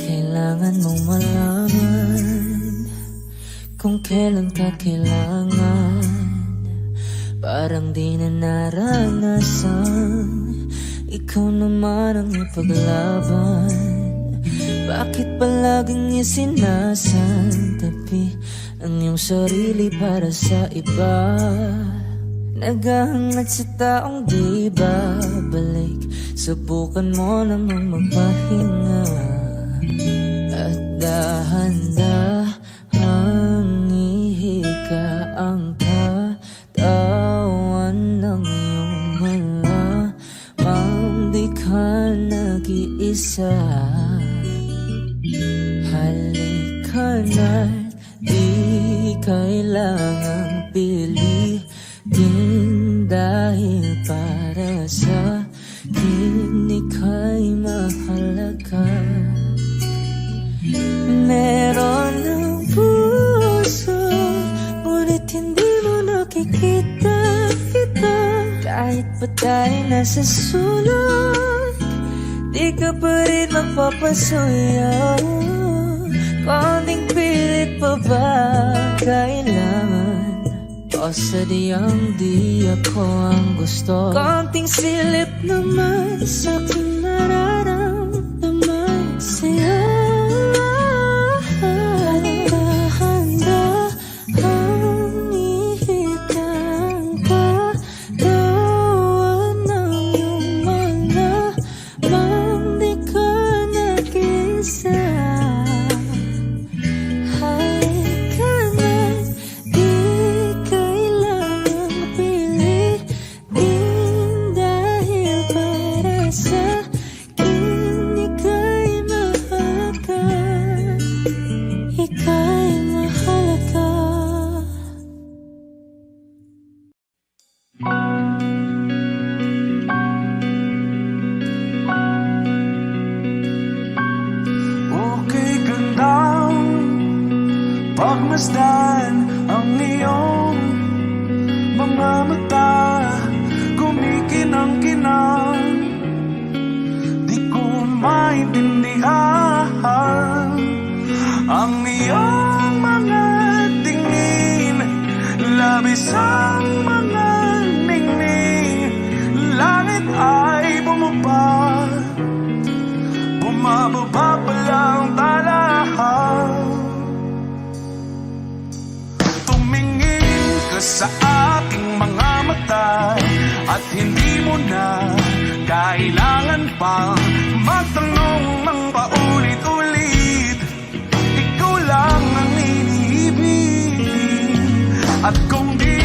Kailangan mong malaman kung kailan ka kailangan. Parang di na naranasan, ikaw naman ang ipaglaban. Bakit palaging isinasantabi ang iyong sarili para sa iba? Naghahangad sa taong di babalik, subukan mo namang magpahinga. At dahan-dahang ihika ang katawan ng iyong malamang di ka nag-iisa. Halika na't di kailangang pilitin, dahil para sa akin ika'y mahalaga. Meron ng puso, ngunit hindi mo nakikita ito. Kahit pa tayo nasa sulok, di ka pa rin magpapasuyo. Konting pilit pa ba kailangan? O sadyang di ako ang gusto? Konting silip naman sa aking nararamdaman sa'yo. Handa-handang ihitang katawan ng iyong malamang di ka nag-isa. Pagmasdan ang iyong mga mata, kumikinang-kinang. Di ko maintindihan ang iyong mga tingin, labis ang mga ningning. Langit ay bumaba, bumababa pa lang talahan. Sa aking mga mata, at hindi mo na kailangan pang magtanong ng paulit-ulit. Ikaw lang ang iniibig, at kung di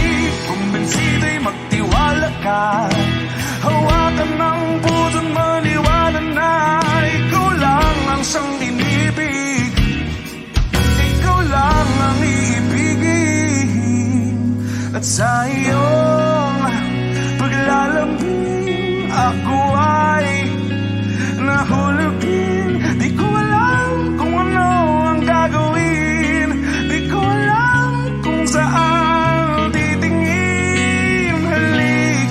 kumbinsido'y magtiwala ka. Hawakan ng puso't maniwala na ikaw lang ang siyang inibig. Ikaw lang ang iibigin. At sa iyong paglalambing, ako ay nahulugin. Di ko alam kung ano ang gagawin, di ko alam kung saan titingin. Halik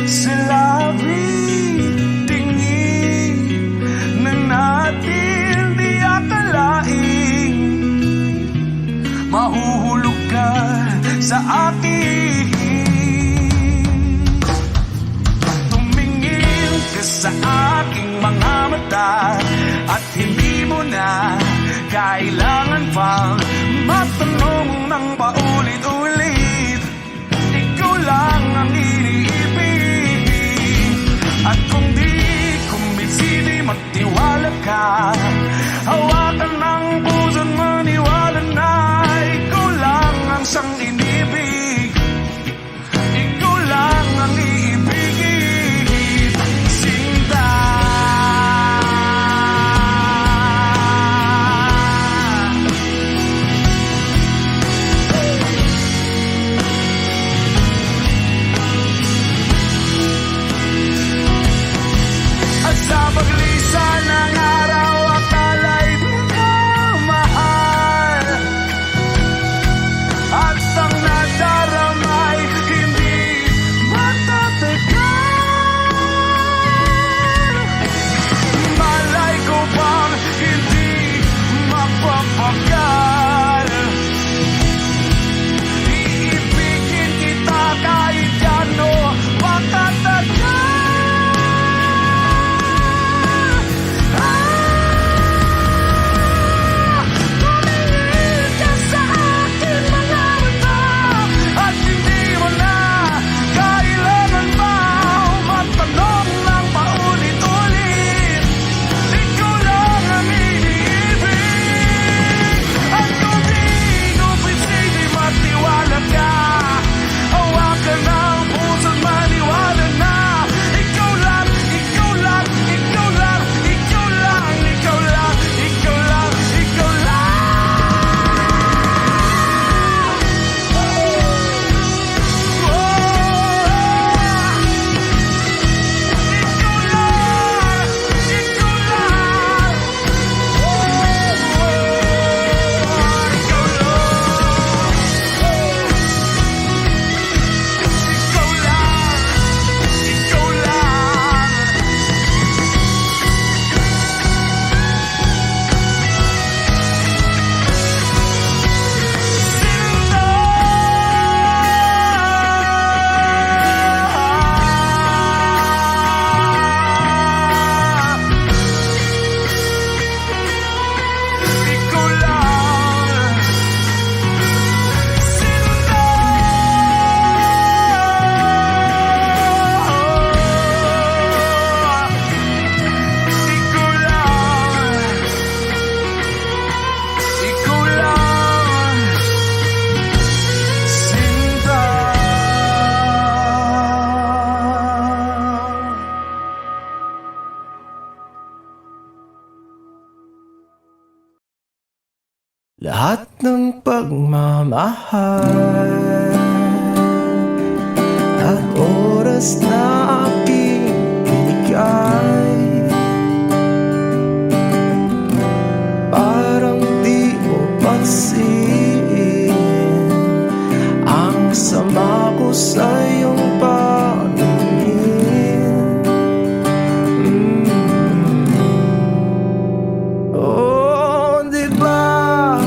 sa labi, tingin na natin di akalain. Mahuhulog ka sa akin. Tumingin ka sa aking mga mata, at hindi mo na kailangan pang matanong ng paulit-ulit. Ikaw lang ang iniibig, at kung di kumbinsido'y magtiwala ka. Hawakan ng puso't maniwala na ikaw lang ang siyang inibig. Ikaw lang ang iibigin, Sinta. At sa paglisan ng araw, lahat ng pagmamahal at oras na aking binigay. Parang di mo pansin ang sama ko sa iyong paningin. Oh, di ba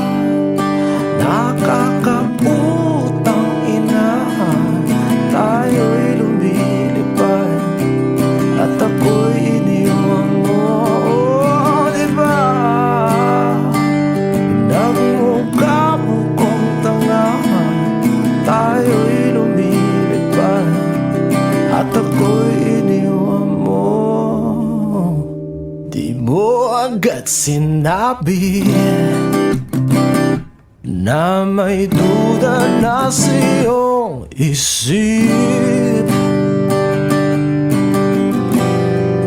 nakakaputang ina, tayo'y lumilipad at ako'y iniwan mo. Oh, di ba nagmukha mo kong tanga, tayo'y lumilipad at ako'y iniwan mo. Di mo agad sinabi na may duda na sa iyong isip.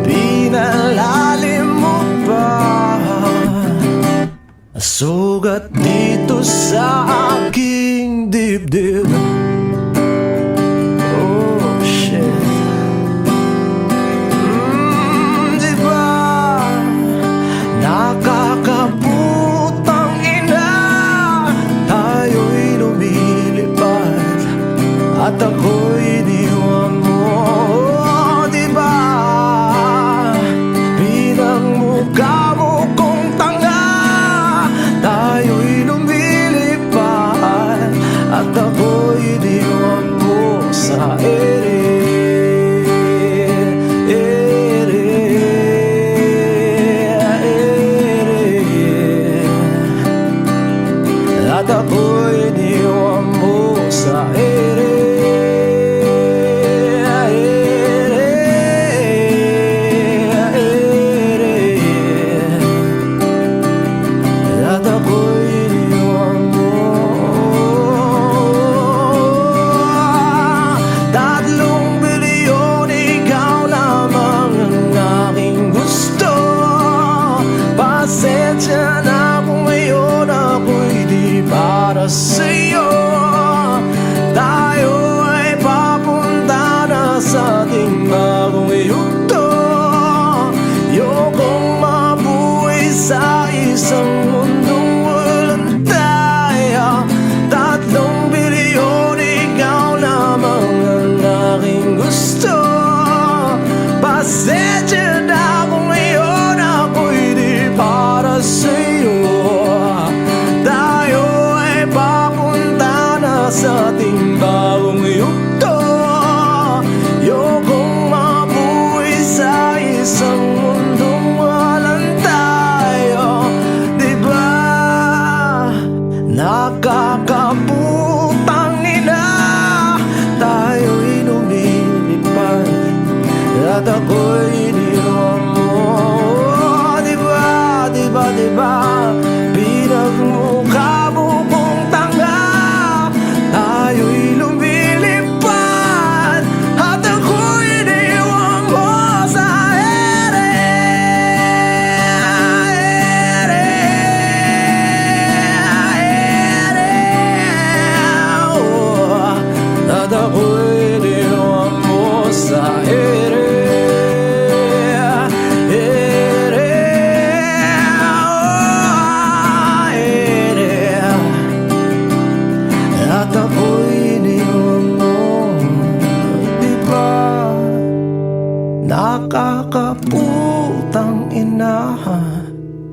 Pinalalim mo pa sugat dito sa aking dibdib. Oh shit. Di ba nakakaputang ina, tayo'y lumilipad at ako'y iniwan mo. Oh, di ba pinagmukha mo kong tanga, tayo'y lumilipad at ako'y iniwan mo sa ere. At ako'y iniwan mo sa ere. At ako'y iniwan mo. 3 bilyon, ikaw lamang ang aking gusto. Pasensya na kung ngayon ako'y di para sa'yo. Tayo ay papunta na sa ating bagong yugto. Ayokong mabuhay sa isang mundong walang tayo. 3 bilyon, ikaw lamang ang aking gusto. Pasensya na kung ngayon ako'y di para sa'yo. Tayo ay papunta na sa ating bagong yugto. Ayokong mabuhay sa isang mundong walang tayo. Di ba nakakaputang ina, tayo'y lumilipad at ako'y iniwan mo. Di ba, di ba, di ba pinagmukha mo kong tanga, tayo'y lumilipad at ako'y iniwan mo sa ere. Oh, at ako'y iniwan mo sa ere. At ako'y iniwan mo. Di ba nakakaputang ina,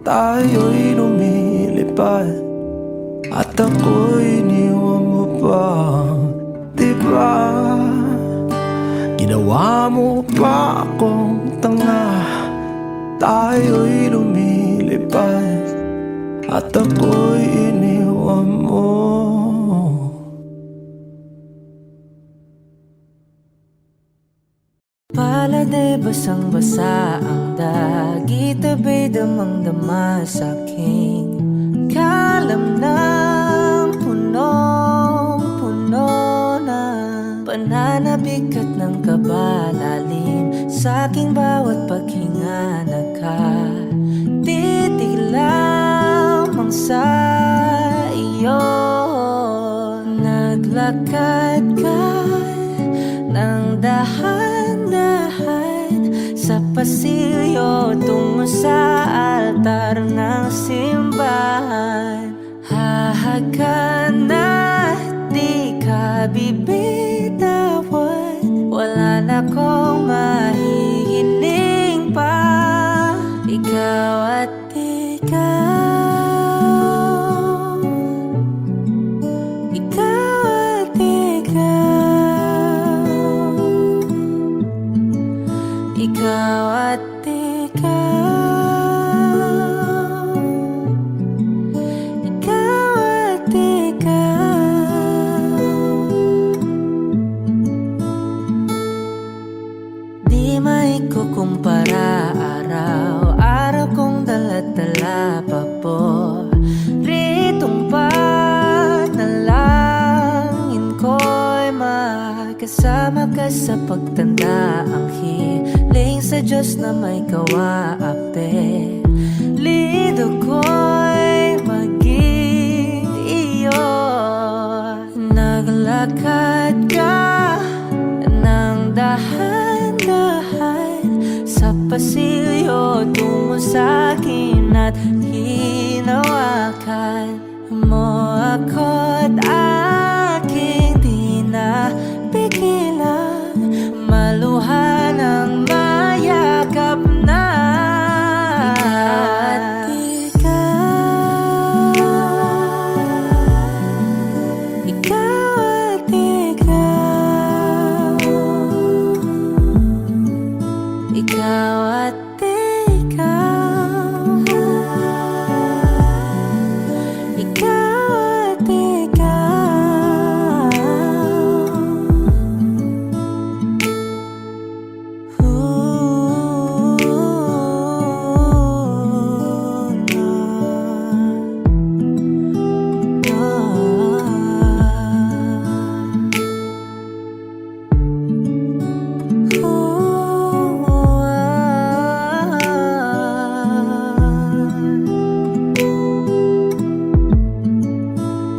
tayo'y lumilipad at ako'y iniwan mo pa. Di ba ginawa mo pa akong tanga, tayo'y lumilipad at ako'y iniwan mo. Palad ay basang-basa ang dagit, abay damang-dama sa'king kalamnan. Punong-puno na pananabik at ng kabalalim, sa'king bawat paghinga nagkatitig lamang sa sa altar ng simbahan. Hahagan at di ka bibitawan, wala na kong mahihiling pa. Ikaw at ikaw, ikaw at ikaw, ikaw at ikaw, ikaw at ikaw. Di maikukumpara, araw-araw kong dala-dala paboritong panalangin ko'y makasama ka sa pagtanda. Ang hiling sa Diyos na may kawaape, lido ko'y maging iyo. Naglakad ka ng dahan-dahan sa pasilyo tungo sa akin at hinawakan mo ako't aking di na pigilan, maluha ng mayakap na. Ikaw at ikaw, ikaw at ikaw, ikaw at ikaw.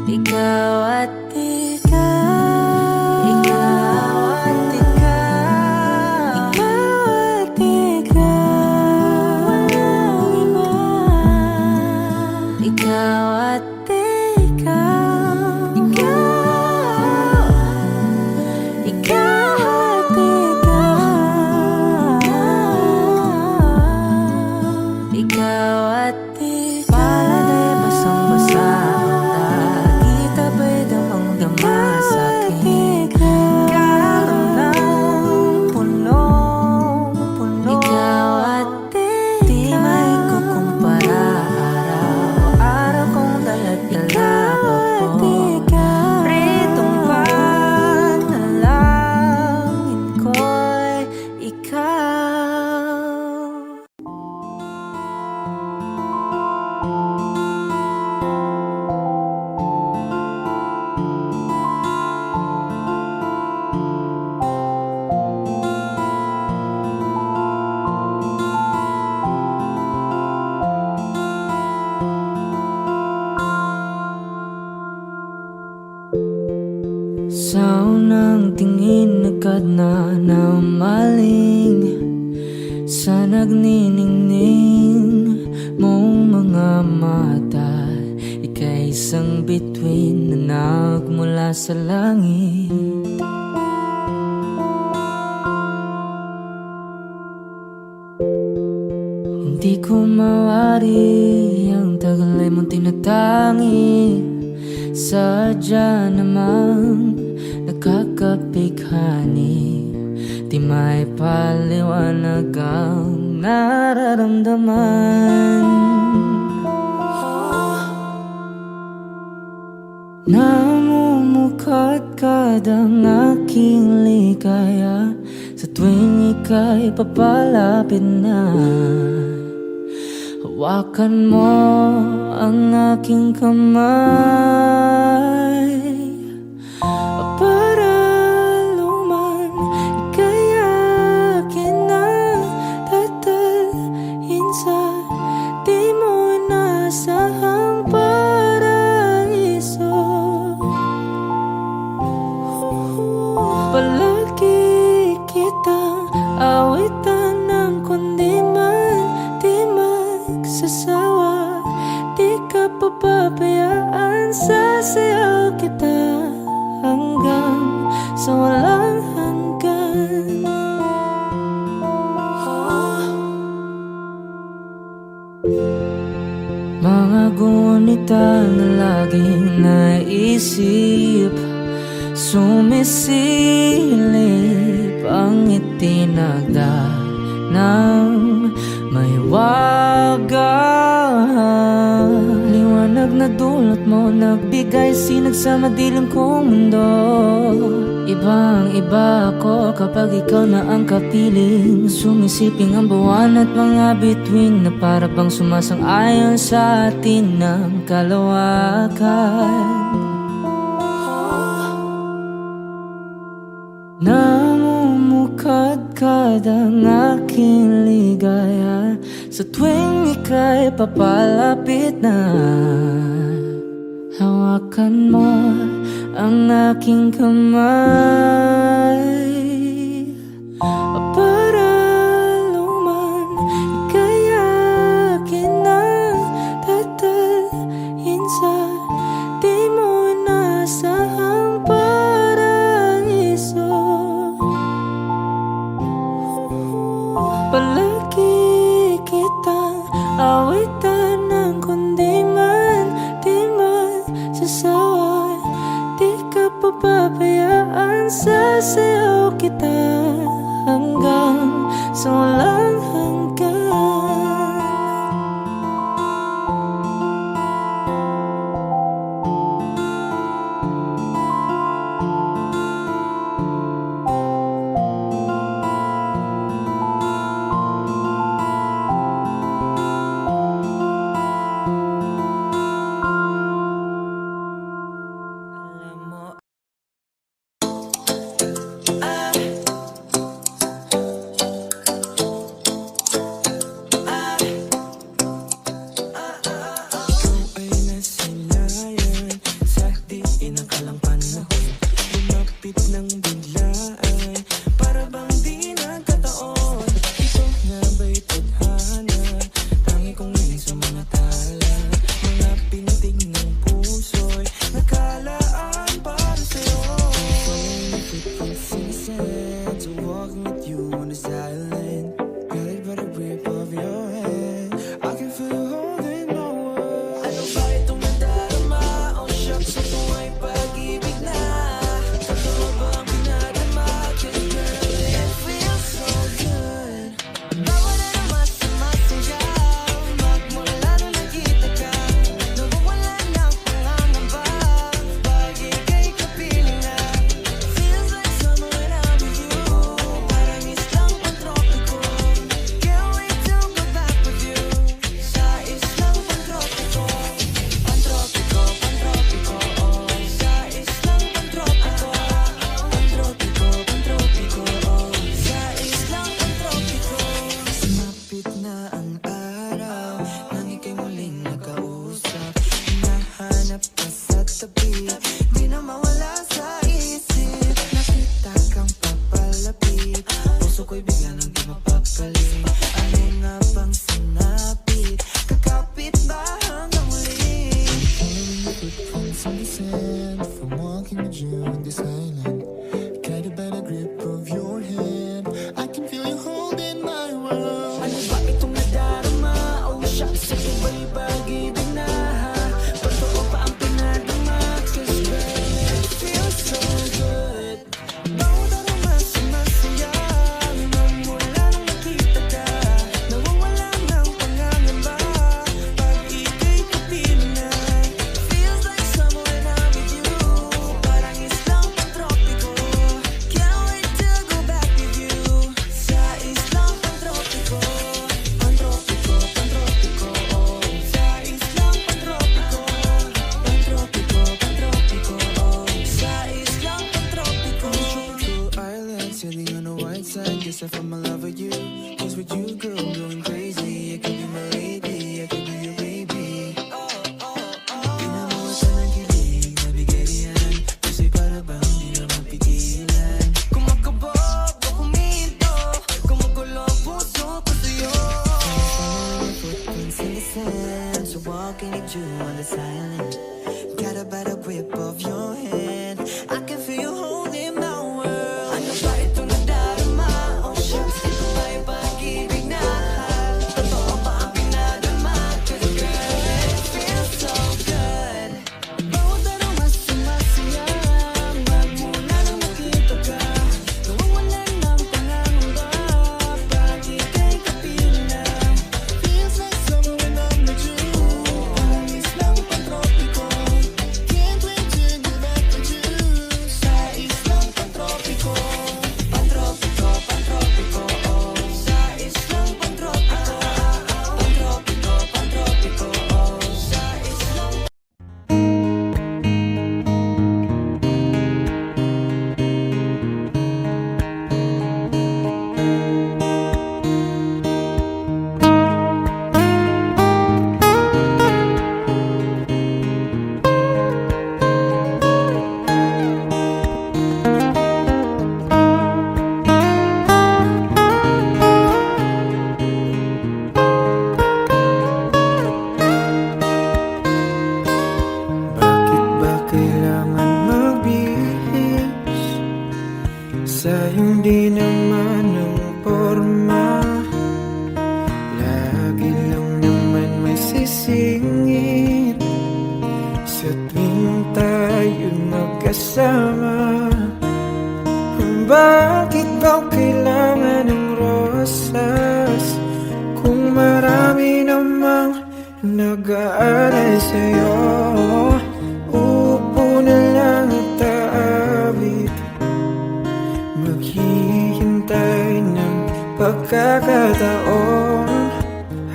Ikaw at ikaw, ikaw at ikaw, ikaw at ikaw, walang iba. Ikaw at ikaw, ikaw, ikaw at ikaw, ikaw at ikaw. Palagay basang-basa ang tabay damang-dama sa'kin, kalam ng punong-puno. Ikaw at di maikukumpara, araw-araw kong dala-dala paboritong panalangin ko'y ikaw. Sa unang tingin agad na namaling sa nagniningning mong mga mata. Ika'y isang bituin na nagmula sa langit. Hindi ko mawari ang tagal ay mong tinatangi. Sadya namang nakakapighani, di may paliwanag ang nararamdaman. Namumukadkad ang aking ligaya sa tuwing ika'y papalapit na. Hawakan mo ang aking kamay para luman ika'y akin na tatalhin sa di mo inasahang paraiso. Palagi kitang awitan ng kundi man di man di ka papabayaan. Sasayaw kita hanggang sa walang hanggan. Mga gunita na laging naisip, sumisilip ang itinagda ng may waga. Liwanag na dulot mo, nagbigay sinag sa madilim kong mundo. Ibang iba ako kapag ikaw na ang kapiling. Sumisiping ang buwan at mga bituin na para bang sumasang-ayon sa atin ng kalawakan. Namumukadkad ang aking ligaya sa tuwing ika'y papalapit na. Hawakan mo ang aking kamay para luman ika'y akin na tatalhin sa di mo inasahang paraiso. Palagi kitang awitan ng kundi man di masasawa. Di ka papabayaan, sasayaw kita hanggang sa walang hanggan. Alam mo, to walk and need you on the silent. Got a better grip of your hand. I can feel you holding my world. Ano ba ito nadarama? Oh shucks, ito ba'y pag-ibig na? Totoo ba ang pinadama? 'Cause girl, it feels so good. Bawat araw mas sumasaya. Magmula nang nakita ka, nawawalan ng pangangamba. Pag ika'y kapiling na, feels like summer when I'm with you. Pangis ng pantropiko, can't wait to go back to you. Sa islang pantropiko, pantropiko, pantropiko, oh. Sa islang pantropiko, pantropiko, pantropiko, oh. Sa islang Bakit ba kailangan magbihis sa iyong di naman ng porma? Lagi lang naman may sisingit sa tuwing tayo magkasama. Bakit ba kailangan ng rosas kung marami namang nag-aalay sa'yo? Upo na lang at aawit, maghihintay ng pagkakataon.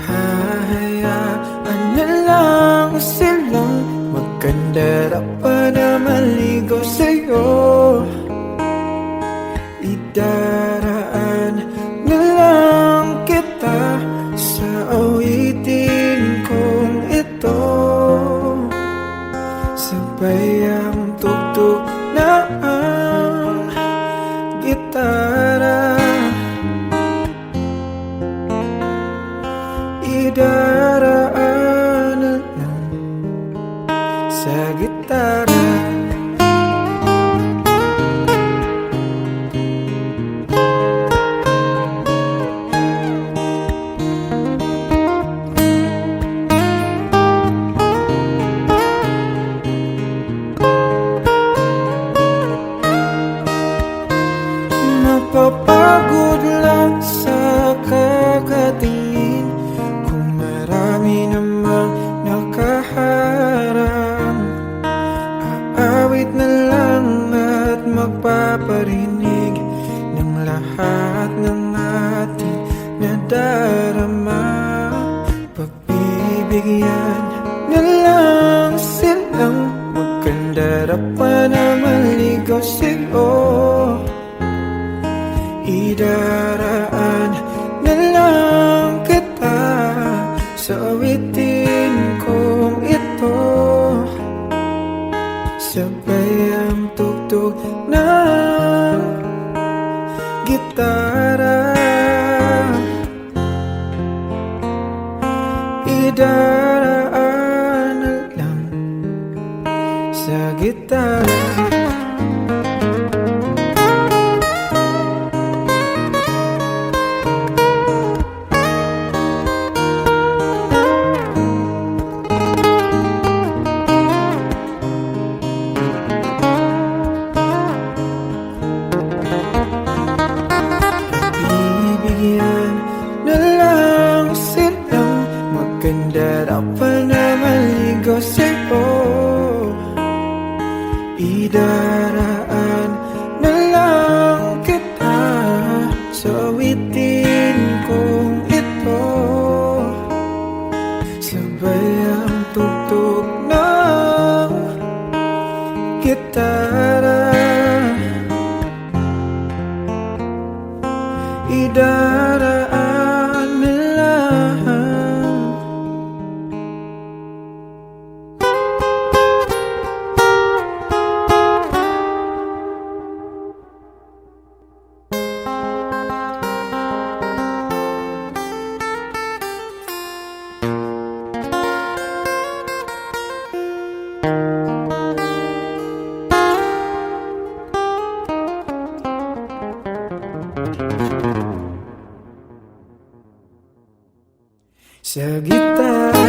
Hahayaan na lang silang magkandara pa na maligaw sa'yo. Idaraan na lang kita sa awitin kong ito. Sabay ang tugtog ng gitara. Idaraan na lang sa gitara. Mapapagod lang sa kakatingin kung marami namang nakaharang. Aawit na lang at magpaparinig ng lahat ng ating nadarama. Pagbibigyan na lang silang magkandara pa na maligaw sa'yo. Idaraan na lang kita sa awitin kong ito. Sabay ang tugtog ng gitara. Idaraan na lang sa gitara. Bibigyan na lang silang magkandara pa na maligaw sa'yo. Idaraan na lang kita sa awitin kong ito. Sabay ang tugtog ng gitara. Idaraan na lang. sa gitara.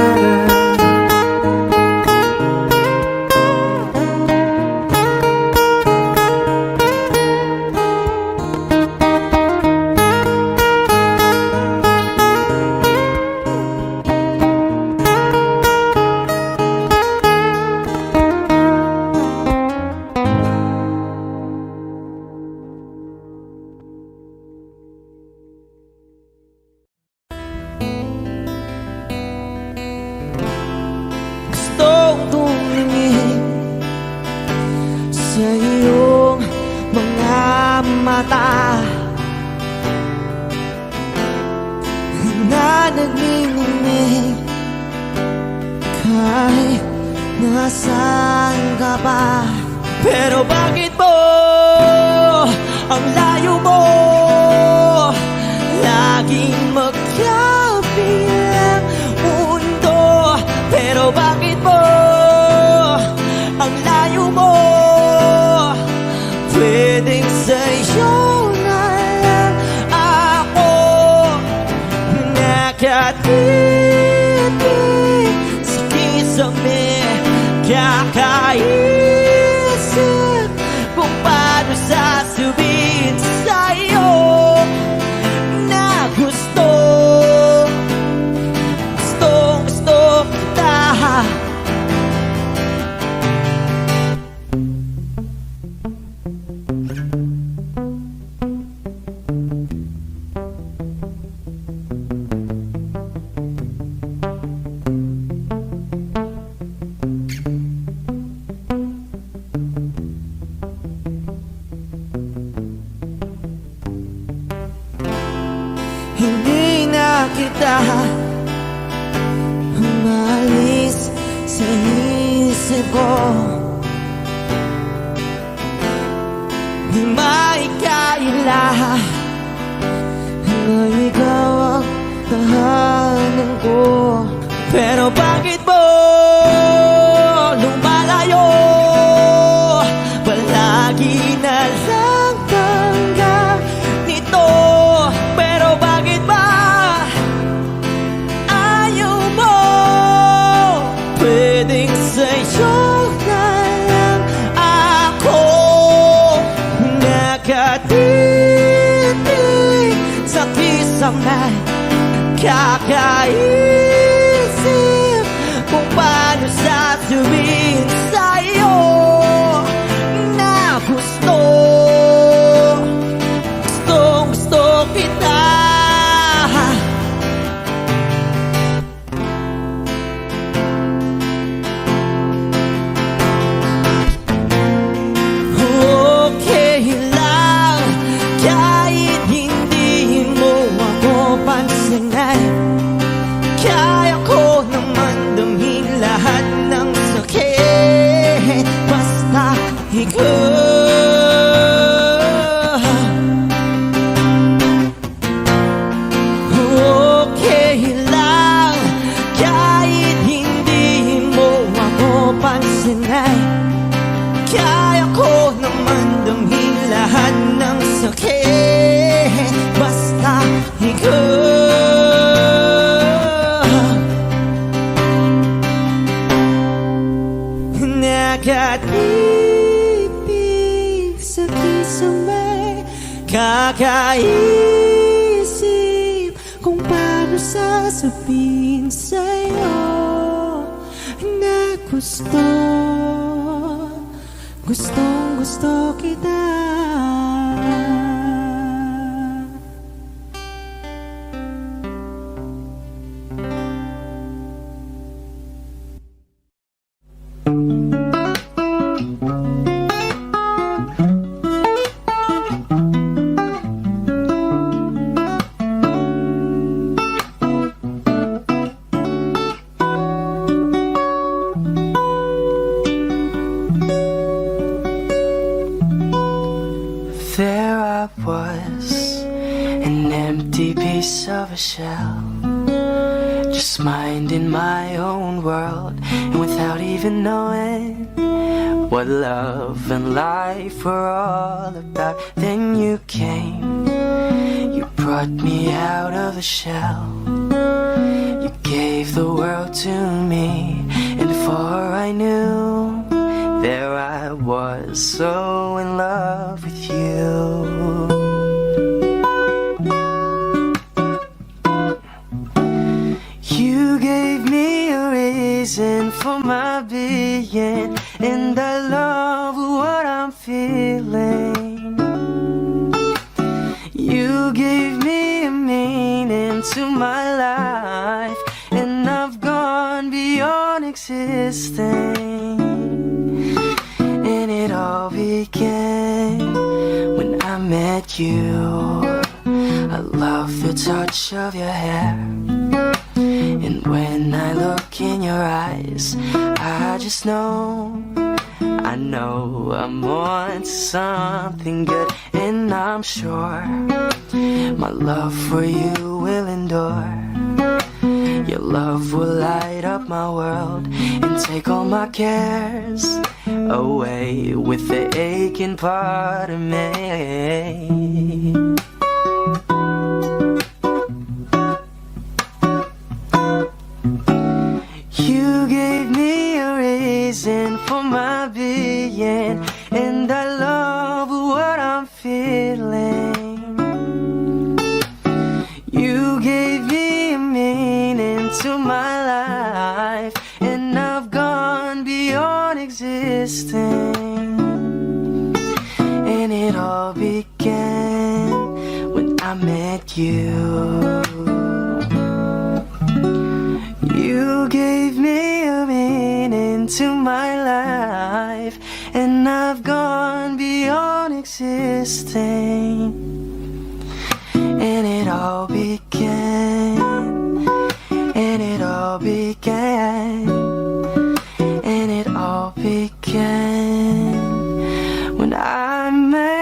Gustong tumingin sa iyong mga mata na nagmimingin kahit nasaan ka pa. Pero bakit mo ang layo mo laging magkabilang mundo? Pero bakit mo ang layo mo pwedeng sa'yo na lang ako nakatitig sa kisame, kakaisip kung paano sasabihin sa'yo na gustong kita. Hindi na kita umalis sa isip ko. Di maikaila na ikaw ang tahanan ko. Pero bakit mo lumalayo? Palagi na lang tangga nito. Pero bakit ba ayaw mo pwedeng sa'yo na lang ako nakatitig sa kisame, kakaisip kung paano sasabihin sa'yo na gustong kita. Okay lang kahit hindi mo ako pansinin. Kaya ko naman damhin lahat ng sakit basta ikaw. Okay lang kahit hindi mo ako pansinin. Kaya ko naman damhin lahat ng sakit basta ikaw. Nakatitig sa kisame, kakaisip kung paano sasabihin sa'yo na gustong kita. There I was, an empty piece of a shell, just minding my own world, and without even knowing what love and life were all about. Then you came, you brought me out of the shell. You gave the world to me, and before I knew, there I was, so in love with you. You gave me a reason for my being, and I love what I'm feeling. You gave me a meaning to my life, and I've gone beyond existing. And it all began when I met you. I love the touch of your hair, and when I look in your eyes, I just know, I know I'm on to something good. And I'm sure my love for you will endure. Your love will light up my world and take all my cares away with the aching part of me. You gave me a reason for my being, and I love what I'm feeling. You gave me a meaning to my life, and I've gone beyond existing. And it all began when I met you. You gave me a meaning to my life, and I've gone beyond existing. And it all began, and it all began, and it all began when I met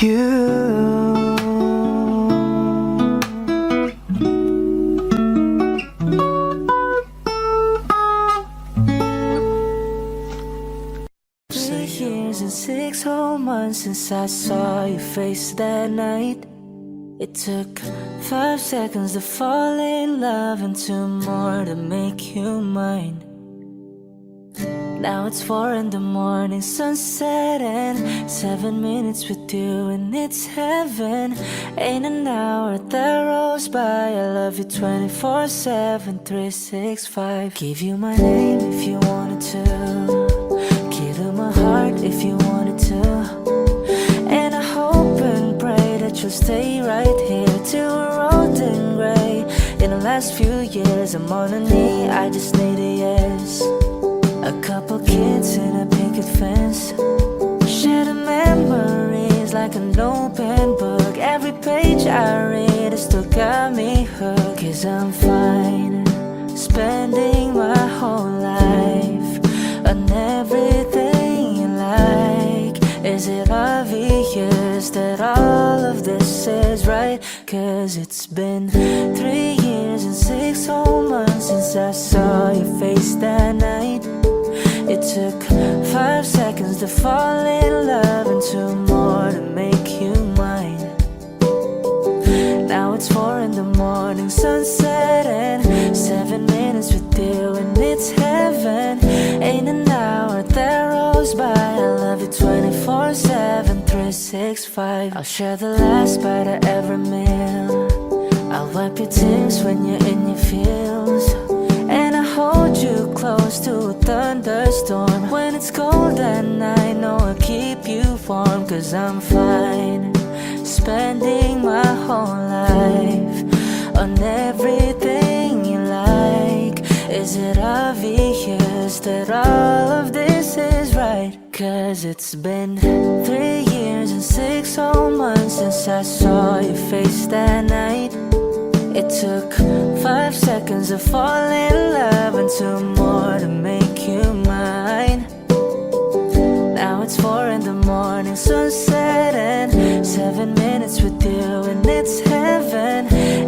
you. And 6 whole months since I saw your face that night. It took 5 seconds to fall in love, and 2 more to make you mine. Now it's 4 in the morning, sunset, and 7 minutes with you, and it's heaven. Ain't an hour that rolls by. I love you 24/7, 365. Give you my name if you wanted to, to my heart if you wanted to. And I hope and pray that you'll stay right here till we're old and gray. In the last few years I'm on a knee, I just need a yes. A couple kids in a picket fence, share the memories like an open book. Every page I read has still got me hooked. 'Cause I'm fine spending my whole life on everything you like. Is it obvious that all of this is right? 'Cause it's been 3 years and 6 whole months since I saw your face that night. It took 5 seconds to fall in love, and 2 more to make you mine. Now it's 4 in the morning, sunset, and 7 minutes with you, and it's heaven. Ain't an hour that rolls by. I love you 24/7, 365. I'll share the last bite of every meal. I'll wipe your tears when you're in your feels, and I hold you close to a thunderstorm. When it's cold at night, no, I'll keep you warm. 'Cause I'm fine spending my whole life on everything you like. Is it obvious that all of this is right? 'Cause it's been 3 years and 6 whole months since I saw your face that night. It took 5 seconds to fall in love, and 2 more to make you mine. Now it's 4 in the morning, sunset, and 7 minutes with you, and it's heaven.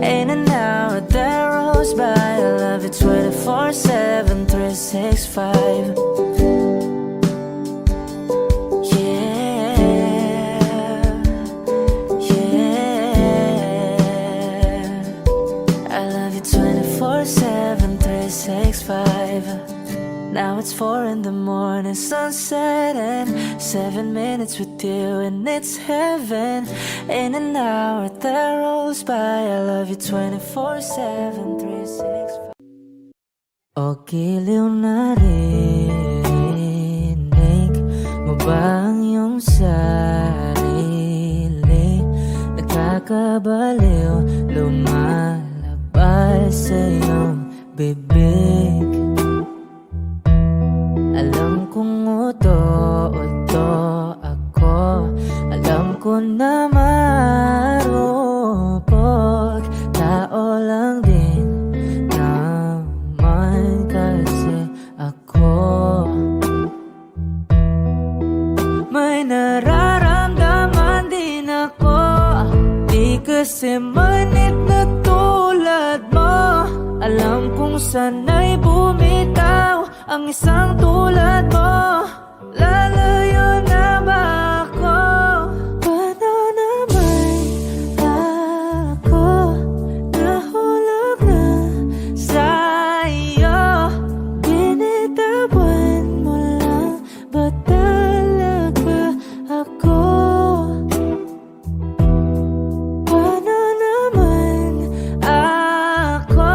Ain't an hour that rolls by. I love you 24/7, 365. Yeah, yeah. 365. Now it's 4 in the morning, sunset and 7 minutes with you, and it's heaven. In an hour that rolls by, I love you 24/7, 365. O giliw na rinig mo ba ang iyong sarili? Nakakabaliw, lumalabas sa iyong bibig. Alam kong uto-uto ako, alam ko na marupok, tao lang din naman kasi ako. May nararamdaman din ako, di kasi manit na tulad mo. Alam kong sana'y bumitaw ang isang tulad mo. Lalayo na ba ako? Paano naman ako nahulog na sa'yo? Binitawan mo lang ba talaga ako? Paano naman ako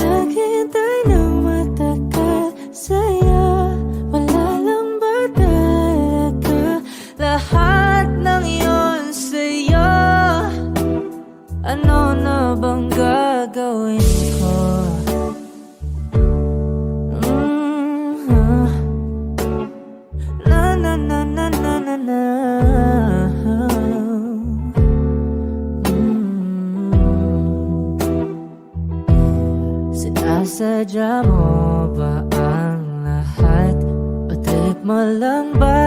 naghintay ng matagal sa'yo? Wala lang ba talaga lahat ng iyon sa'yo? Ano na bang gagawin ko? Na na na na na na na. Sinasadya mo ba ang lahat? O trip mo lang ba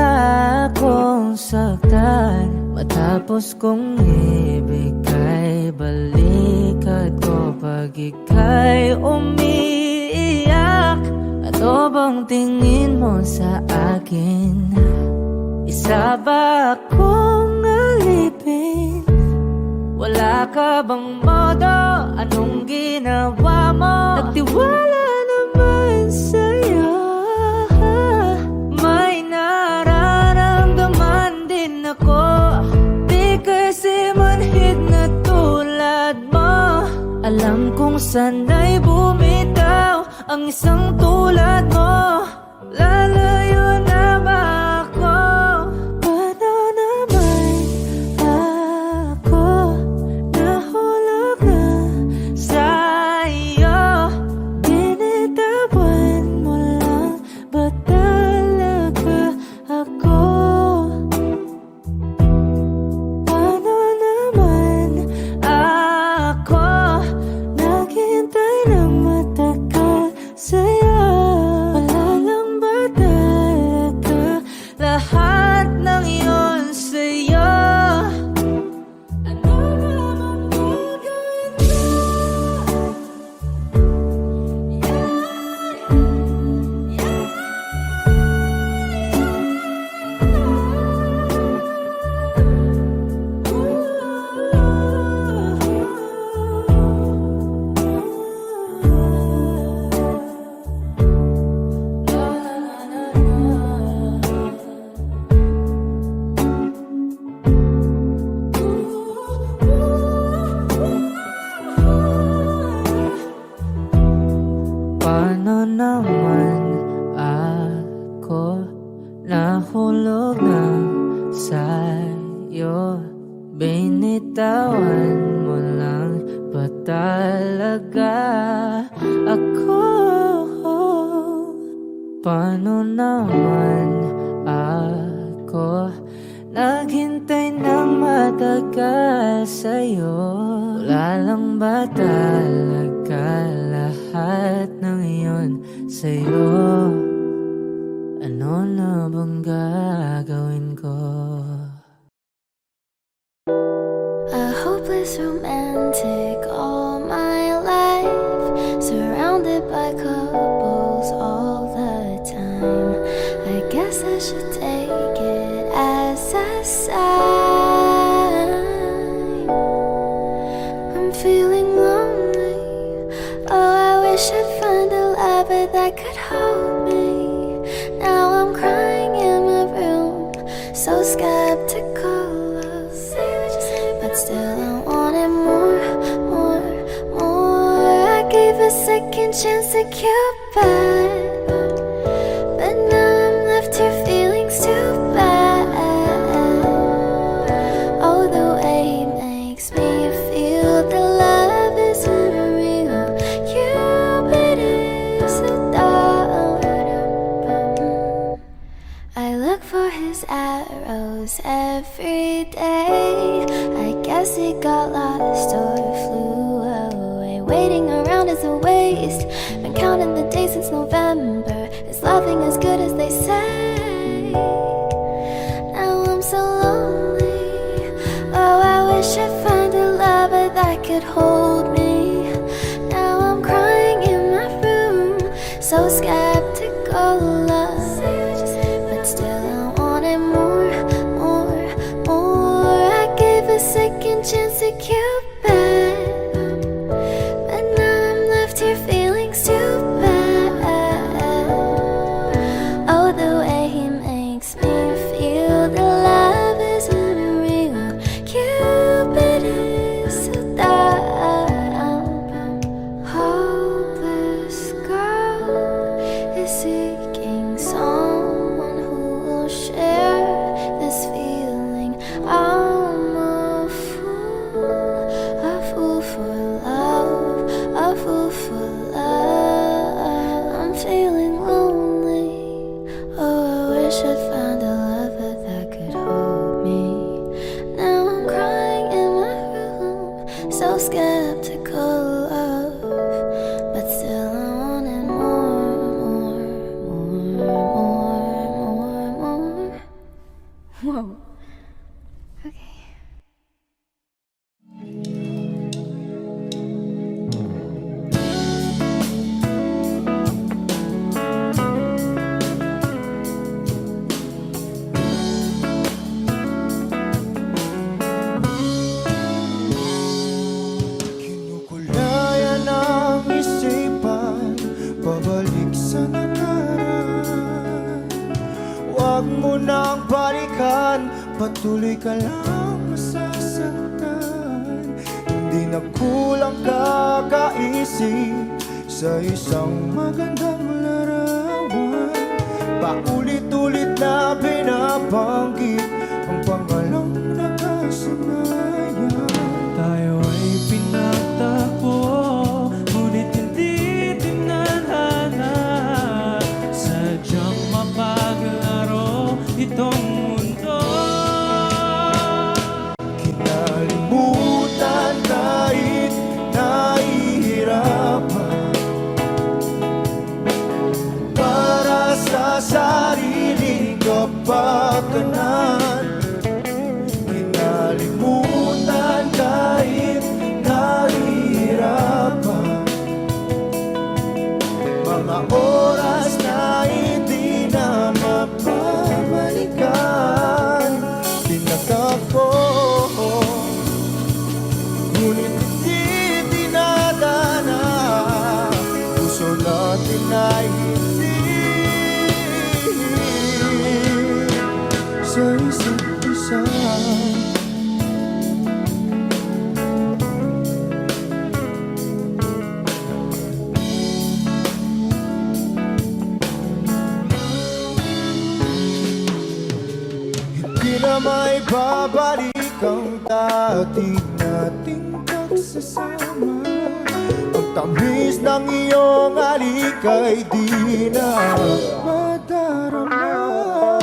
akong saktan? Matapos kong ibigay balikat ko pag ika'y umiiyak. Ano bang tingin mo sa akin? Isa ba akong alipin? Wala ka bang modo? Anong ginawa mo? Nagtiwala naman sa'yo. May nararamdaman din ako, di kasi manhid na tulad mo. Alam kong sana'y bumitaw ang isang tulad mo. Lalayo na ba ako? Paano naman ako nahulog na sa'yo? Binitawan mo lang ba talaga ako? Paano naman ako naghintay ng matagal sa'yo? Wala lang ba talaga lahat ng iyon sa'yo? Ano naman gagawin ko? Paano naman ako nahulog na sa'yo? Binitawan mo lang ba talaga ako? Paano naman ako naghintay ng matagal sa'yo? Wala lang ba talaga lahat ng iyon sa'yo? Ano na bang gagawin ko? A hopeless romantic all my life, surrounded by couples all the time. I guess I should take it as a sign. I'm feeling lonely. Oh, I wish I'd find a lover that could hold me. Now I'm crying in my room, so skeptical of, but still I wanted more, more, more. I gave a second chance to Cupid, but now I'm left here feeling too bad. Oh, the way he makes me feel the love is unreal. Cupid is so dumb. I look for his arrows every day. I guess he got lost or flew away. Waiting around is a waste. Been counting the days since November. Is loving as good as they say? Now I'm so lonely. Oh, I wish I'd find a lover that could hold me. Now I'm crying in my room, so skeptical of, but still I wanted more, more, more. I gave a second chance to Cupid, but now I'm left here feeling stupid. Oh, the way he makes me feel the love is unreal. Cupid is so dumb. Hopeless girl is seeking someone who will share this feeling. I'm a fool for love, a fool for love. I'm feeling lonely. Oh, I wish I'd found a lover that could hold me. Now I'm crying in my room, so skeptical of, but still I wanted more, more, more, more, more. Whoa. Okay. Kinukulayan ang isipan, pabalik sa nakaraan. Huwag mo nang balikan, patuloy ka lang masasaktan. Hindi na kulang kakaisip sa isang magandang larawan. Paulit-ulit na binabanggit ang pangalang nakasanayan. Tayo ay pinagtagpo, ngunit hindi tinadhana. Sadyang mapaglaro itong mundo. Kinalimutan kahit nahihirapan, para sa sariling kapakanan. Kinalimutan kahit nahihirapan, mga oras na hindi na mapabalikan. Tinatako, ngunit hindi dinadana. Puso natin ay hindi sa isa't isa. Hindi na may babalik ang dati nating pagsasama. Ang tamis ng iyong halik ay di na madarama.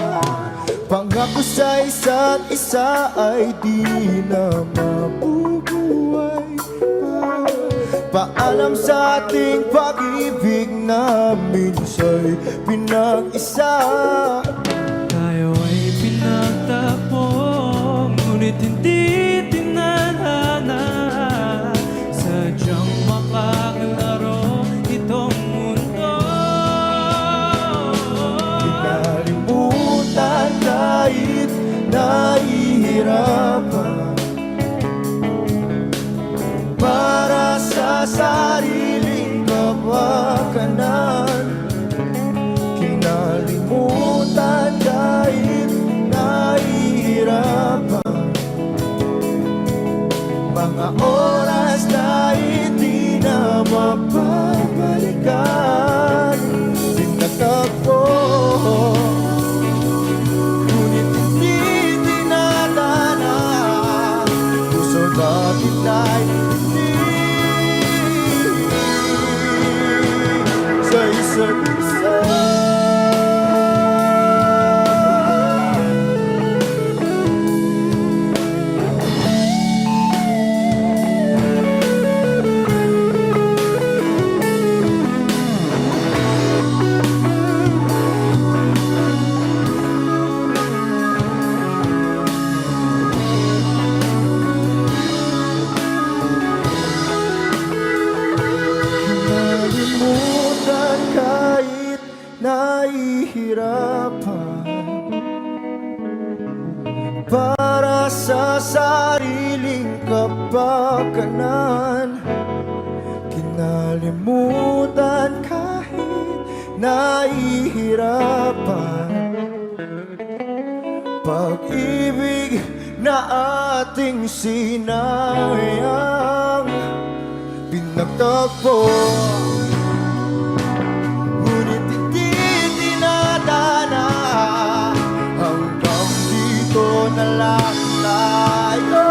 Pangako sa isa't isa ay di na mabubuhay pa. Paalam sa ating pag-ibig na minsa'y pinag-isa. Tayo ay pinagtagpo, ngunit hindi tinadhana. Sadyang makaglaro itong mundo. Kinalimutan kahit nahihirapan, para sa sariling kapakanan. isa't isa. Nalimutan kahit nahihirapan para sa sariling kapakanan. Kinalimutan kahit nahihirapan pag-ibig na ating sinayang pinagtagpo. Ngunit hindi dinadana, hanggang dito na lang tayo.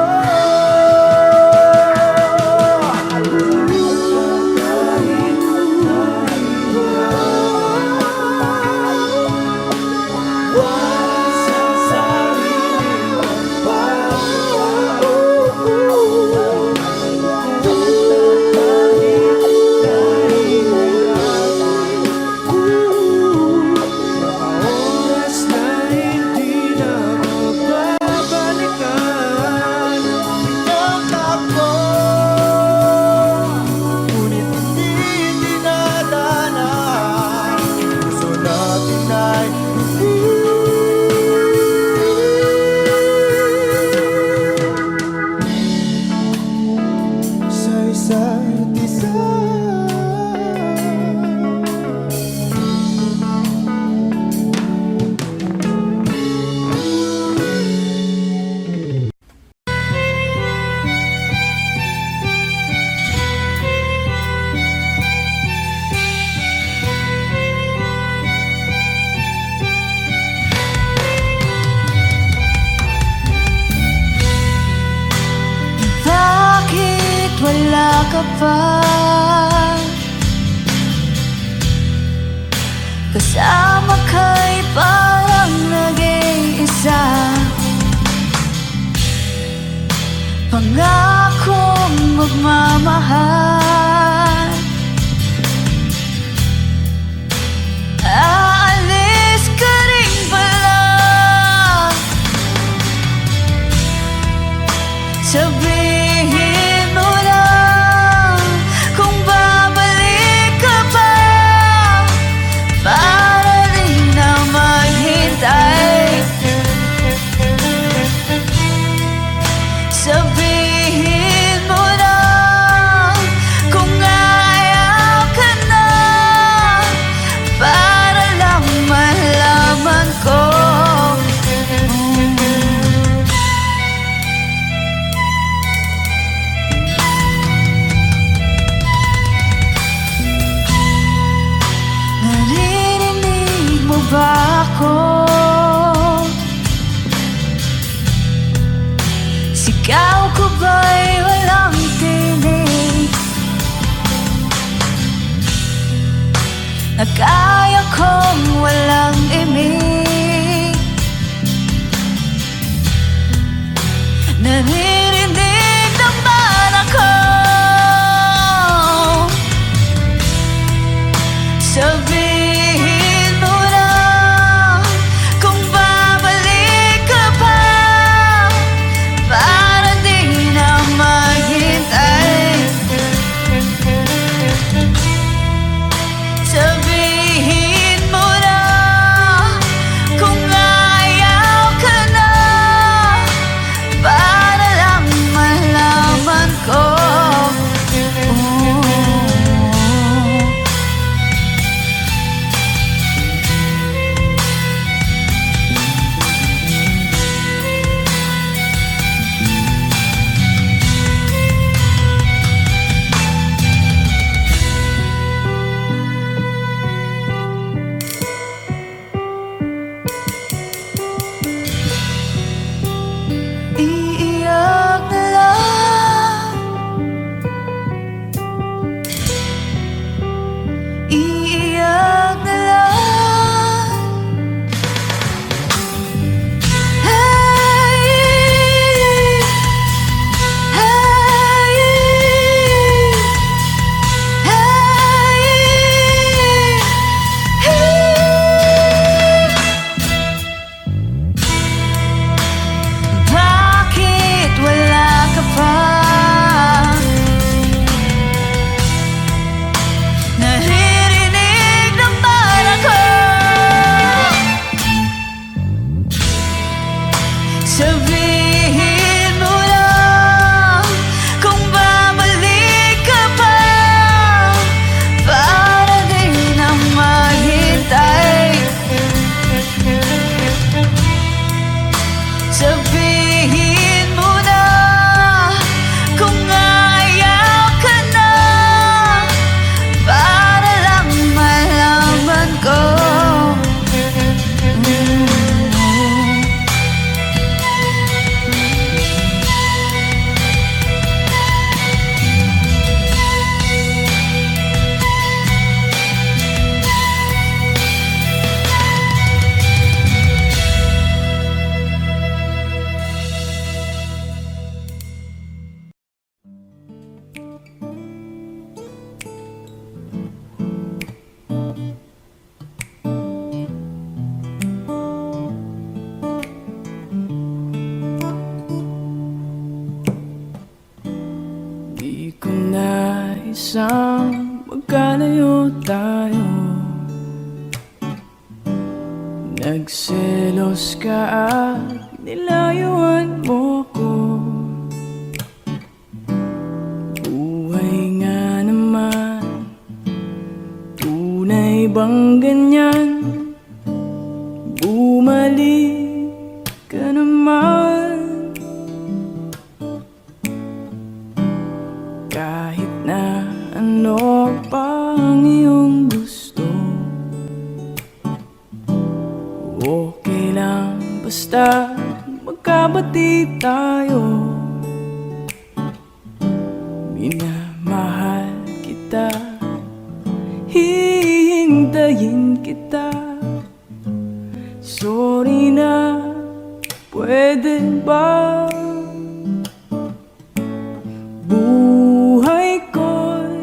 Isa't isa. Bakit wala ka pa? Kasama ka'y parang nag-iisa. Pangakong magmamahal, aalis ka rin pala. Sabihin mo lang kung babalik ka pa, para rin na maghintay. Sabihin mo lang kung ayaw ka na, para lang malaman ko. Naririnig mo ba ako? Sigaw ko ba'y walang tinig? Na kaya kong walang imig? Naririnig naman ako. Sabihin mo lang kung babalik ka pa, para di na maghintay. Sabihin mo lang kung ayaw ka na, para lang malaman ko. tayo. Nagselos ka at nilayuan mo ko. Buhay nga naman, tunay bang ganyan? Bumalik ka naman. Kahit na ano pang iyong gusto, okay lang basta magkabati tayo. Minamahal kita, hihintayin kita. Sorry na, pwede ba? Buhay ko'y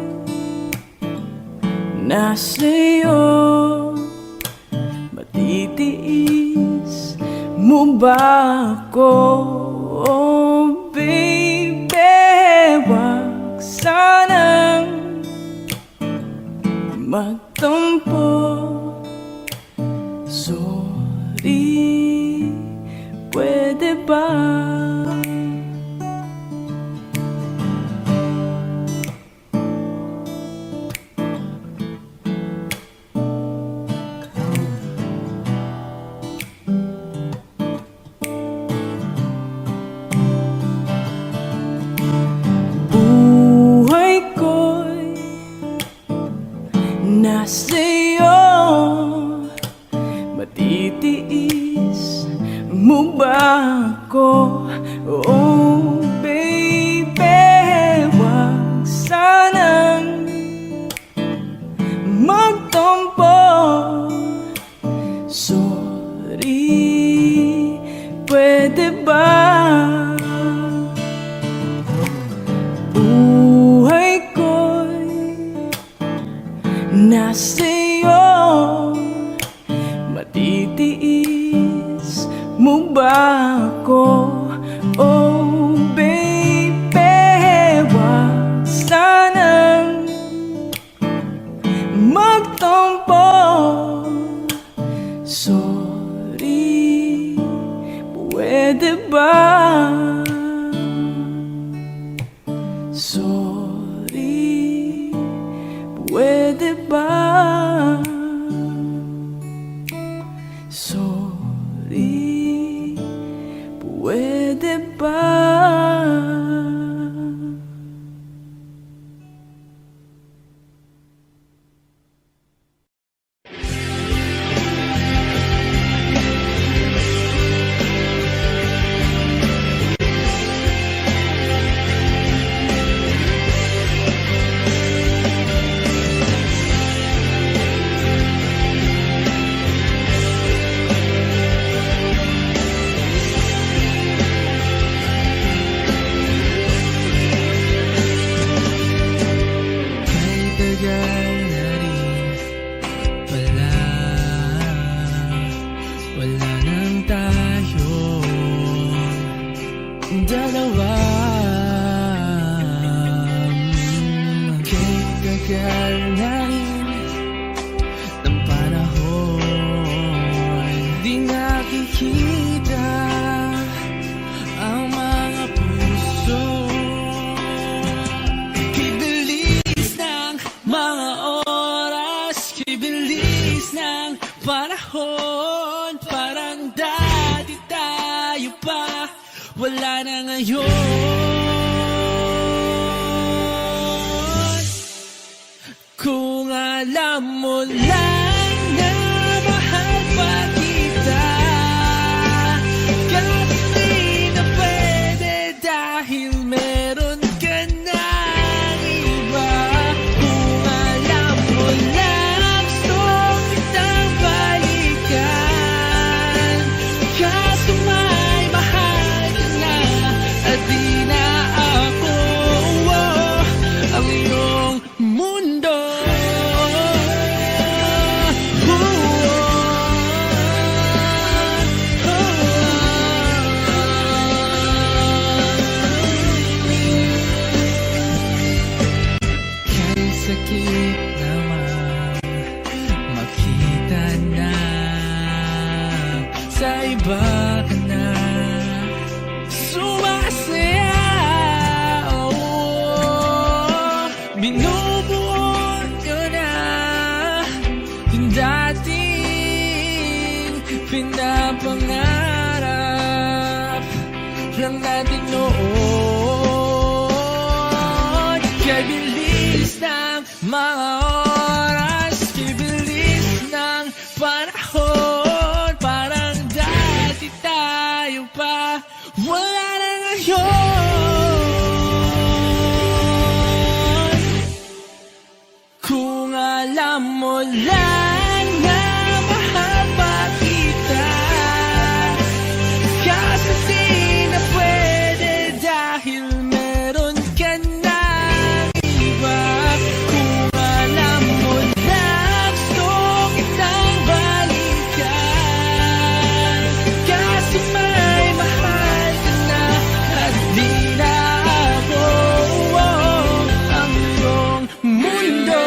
nasa'yo. Matitiis mo ba ako? Oh baby, wag sanang magtampo. Sorry, pwede ba? Buhay ko'y nasa'yo. Matitiis mo ba ako? Oh baby, wag sanang magtampo. Sorry, pwede ba? Buhay ko'y nasa'yo. Matitiis mo ba ako? Oh baby, wag sanang magtampo. Sorry, pwede ba? Sorry, pwede ba? Sorry, pwede ba? Wala na ngayon. Kung alam mo lang na mahal pa kita, kahit di na pwede dahil meron ka ng iba. Kung alam mo lang gusto kitang balikan, kaso may mahal ka na at di na ako ang iyong mundo. Iba-iba ka na, sumasaya. Binubuo nyo na yung dating pinapangarap lang natin noon. Kaya bilis ng mga oras, kaya bilis ng panahon. Parang dati tayo pa, wala na ngayon. Kung alam mo lang na mahal pa kita, kaso di na pwede dahil meron ka na iba. Kung alam mo lang gusto kitang balikan, kasi may mahal ka na at di na ako ang iyong mundo.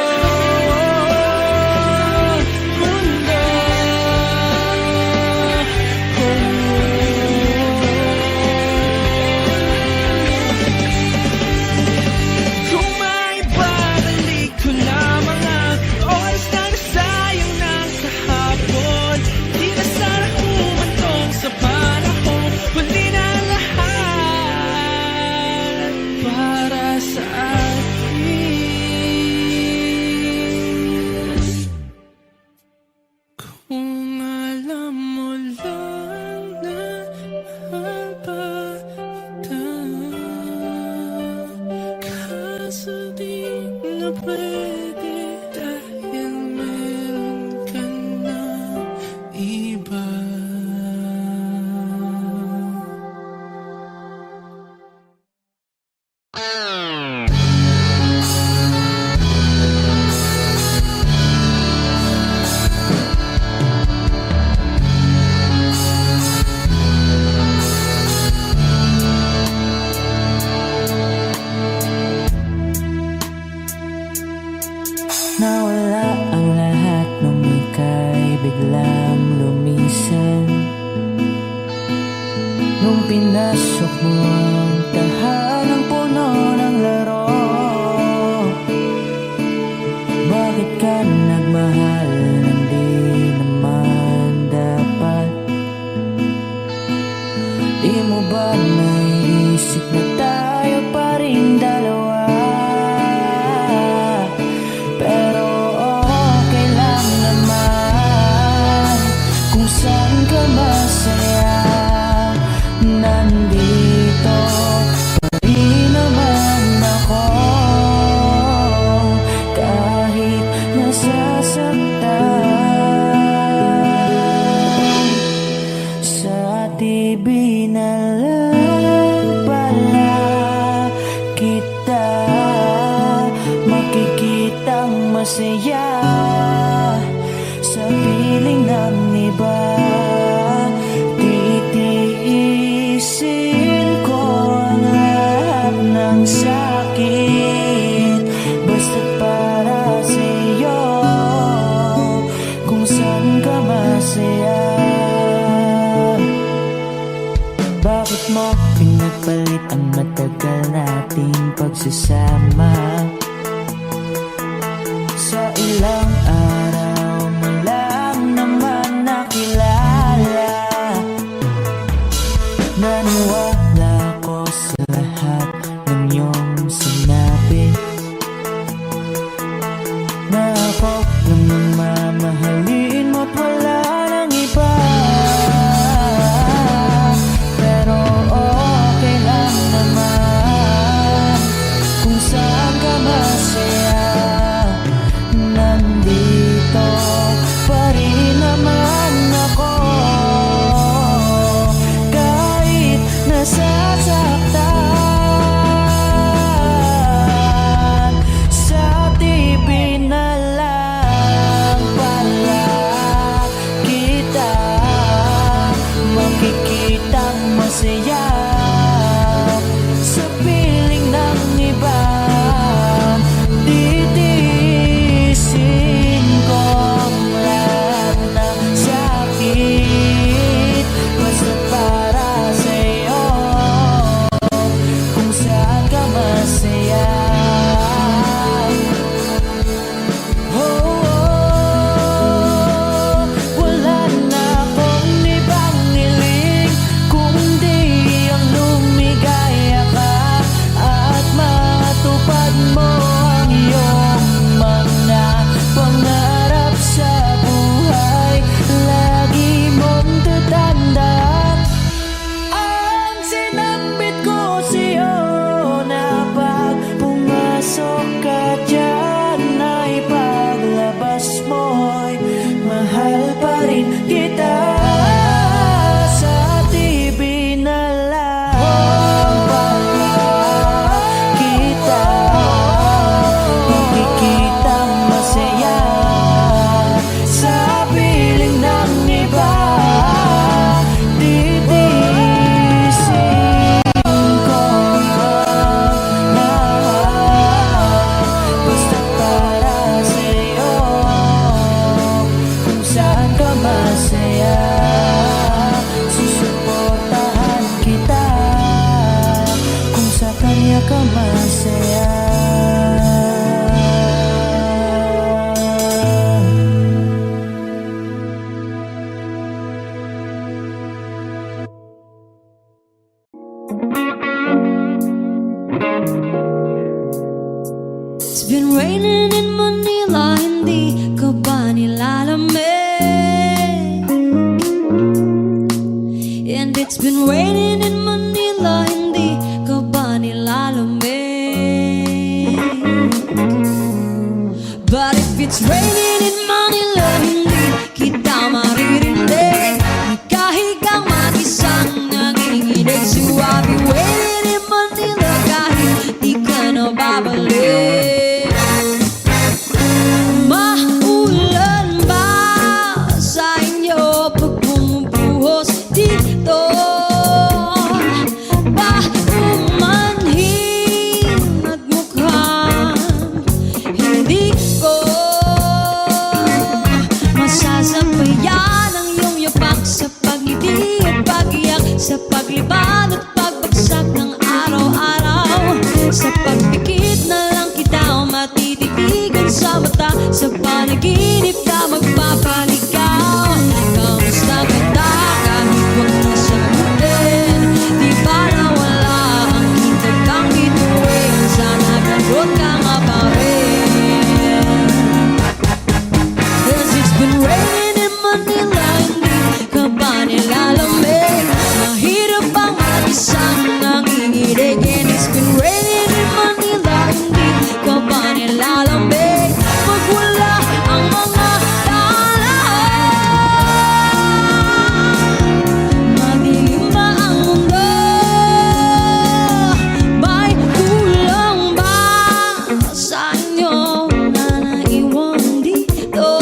Kung may babalik ko lamang ang oras na nasayang ng kahapon, di na sana humantong sa panahon. Huli na lahat para sa atin. Kung alam mo lang na mahal pa kita, kaso di na pwede dahil meron ka na iba. Nawala ang lahat nung ika'y biglang lumisan. Nung pinasok mo ang tahanang puno ng laro, bakit ka nagmahal nang di naman dapat? Di mo ba naisip na tayo pa rin dalawa? Pero okay lang naman kung saan ka masaya. Nandito pa rin naman ako, kahit nasasaktan. Sa TV na lang pala kita makikitang masaya sa piling ng iba. Titiisin ko ang lahat ng sakit, basta't para sa'yo, kung saan ka masaya. Bakit mo pinagpalit ang matagal nating pagsasama? Sa ilang araw mo lang naman nakilala. Naniwala ko sa lahat ng iyong sinabi, na ako lang ang mamahalin mo't wala nang iba. Pero okay lang naman kung saan ka masaya. Nandito pa rin naman ako, kahit nasasaktan. Sa TV na lang kita sa TV na lang kita makikitang masaya sa piling ng iba. Titiisin ko ang lahat basta para sa'yo. Kung saan ka masaya, susuportahan kita. Kung sa kanya ka masaya. It's been raining in Manila, hindi ka ba nilalamig? And it's been raining in Manila, hindi ka ba nilalamig? But if it's raining in Manila, hindi kita maririnig. Nagkahigang mag-isang nanginginig. So I'll be waiting in Manila kahit di ka na babalik. Maulan ba sa inyo pag bumubuhos dito? Ba umanhin at mukhang hindi ko masasabayan ang iyong yapak sa pagngiti at pag-iyak, sa paglibad at pagbagsak ng araw-araw. Sa pagpikit na lang kita o matititigan sa mata, sa panaginip ka magpapaligaw. Kamusta kita kahit huwag na sagutin? Di ba nawala ang kita kang bituin? Sana ganun ka nga pa rin. 'Cause it's been raining in Manila, hindi ka ba nilalamig? Mahirap ang mag-isang nanginginig. And it's been raining in Manila, hindi ka ba nilalamig? Pag wala ang mga daan, madilim na ang mundo. May kulang ba sa inyo na naiwan dito?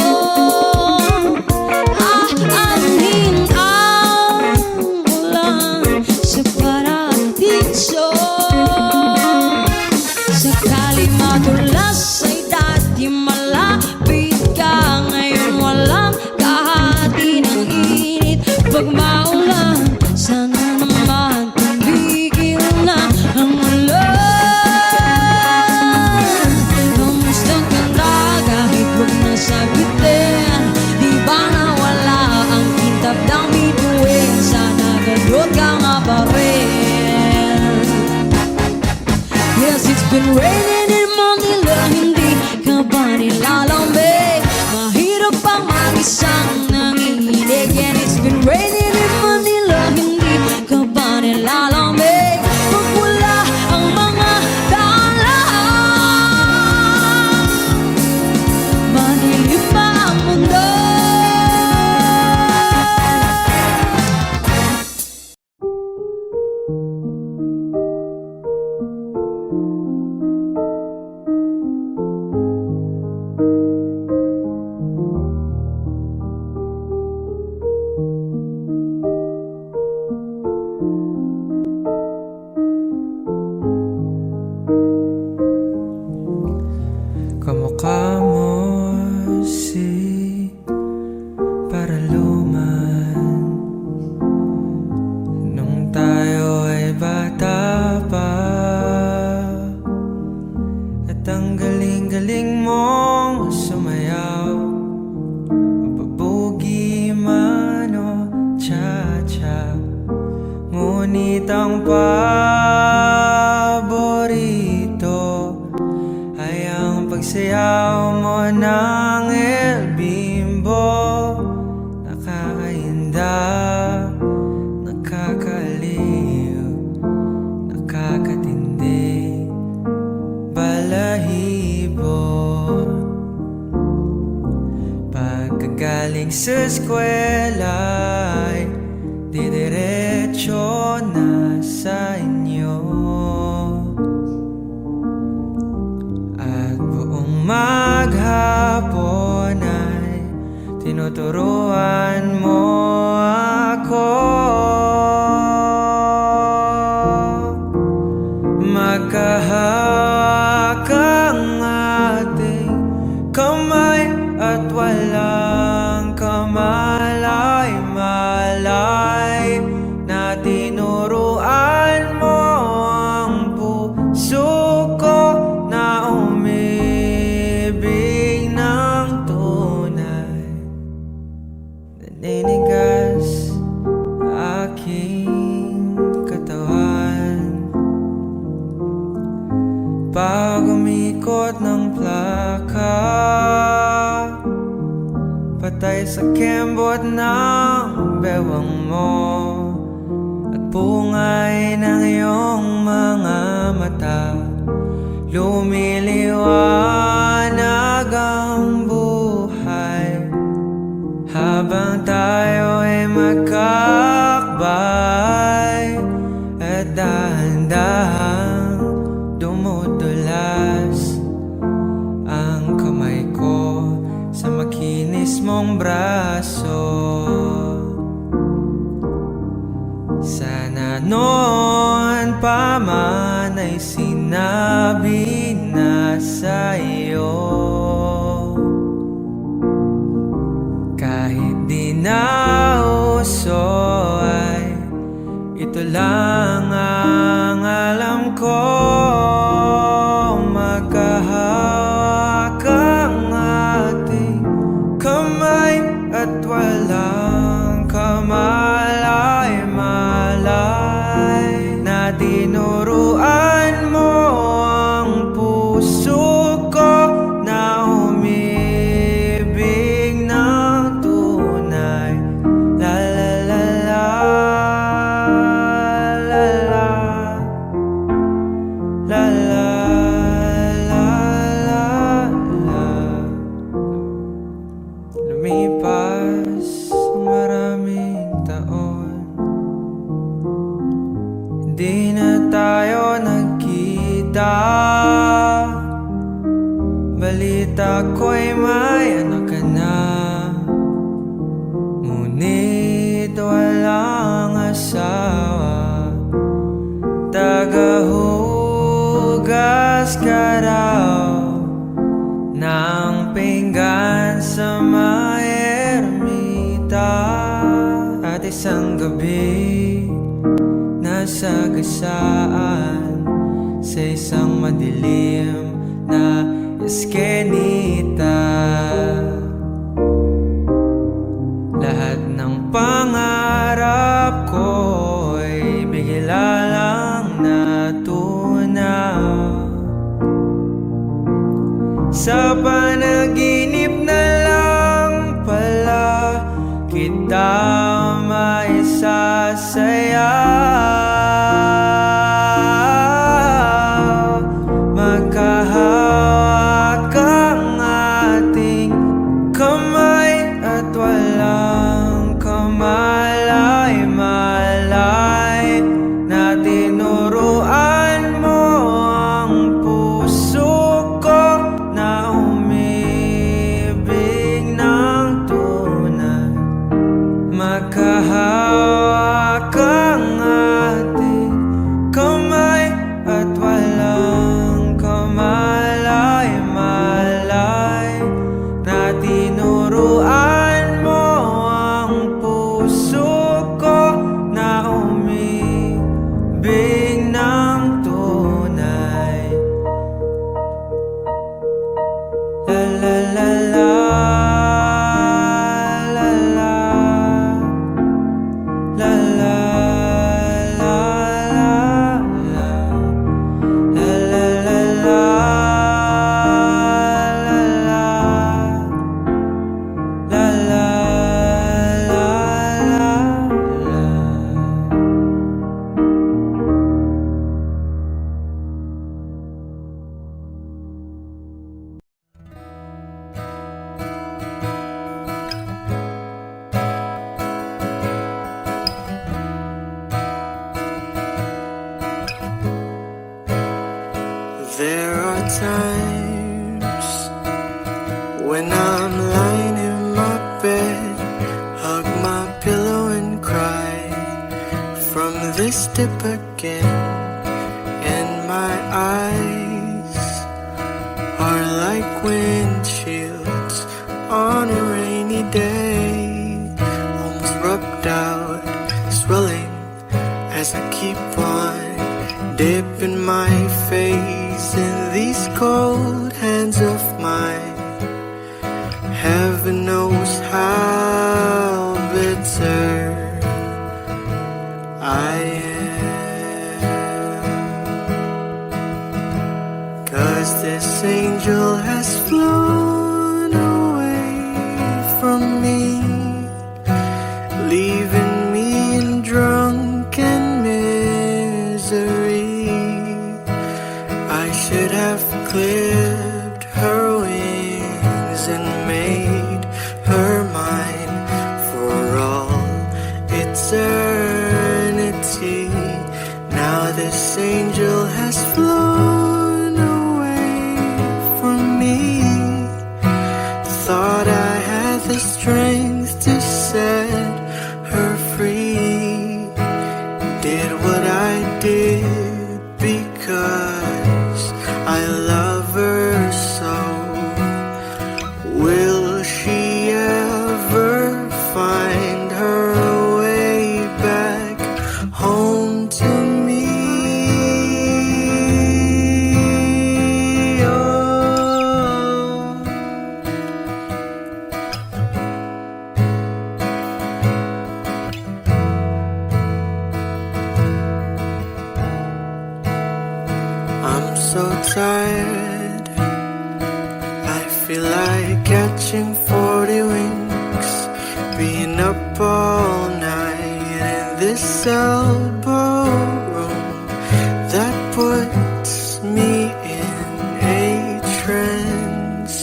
Paggaling sa eskwela ay didiretso na sa inyo. At buong maghapon ay tinuturuan mo ako. Magkahawak ang ating kamay at walang kamalay-malay na tinuruan mo ang puso ko na umibig ng tunay. Naninigas aking katawan pag umikot ng plaka, patay sa kembot ng bewang mo at pungay ng iyong mga mata. Lumiliwanag ang buhay habang tayo ay magkakbay at dahan-dahan dumudulas ang kamay ko sa makinis mong braso. Sana noon pa man ay sinabi na sa'yo, kahit di na uso ay ito lang ang alam ko. Magkahawak ang ating kamay at walang kamalay-malay na tinuruan mo ang puso ko na umibig ng tunay. La la la la la la la la. Lumipas ang maraming taon, hindi na tayo nagkita. Balita ko'y may anak ka na, ngunit walang asawa. Tagahugas ka raw ng pinggan sa may ermita. At isang gabi nasa gasaan sa isang madilim na eskenita. Lahat ng pangarap ko'y bigla lang natunaw. Sa panaginip na lang pala kita maisasayaw. Magkahawak ang ating kamay at walang kamalay-malay na tinuruan mo ang puso ko na umibig ng tunay. Magkahawak ang ating kamay at walang kamalay-malay na tinuruan mo dip again, and my eyes are like windshields on a rainy day, almost rubbed out, swelling as I keep on dipping my face in these cold hands of mine. Heaven knows how bitter I am, 'cause this angel has flown away from me, leaving me in drunken misery. I should have clipped her wings and made her mine for all eternity. Now this angel has flown away from me. Thought I had the strength to set her free. Did what I did because I love her so. Will she ever find her way back home to me? Oh. I'm so tired, I feel like catching 40 winks, being up all night in this elbow room that puts me in a trance,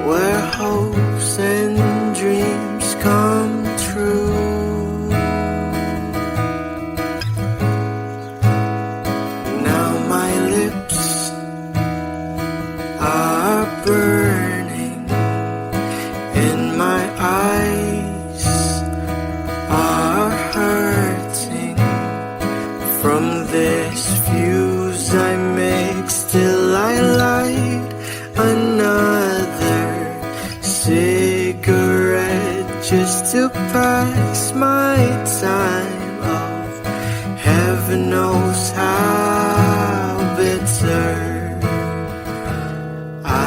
where hopes and dreams come true. Now my lips are burning and my eyes are hurting from this fuse I make. Still I light another cigarette just to pass my time. Oh, heaven knows how bitter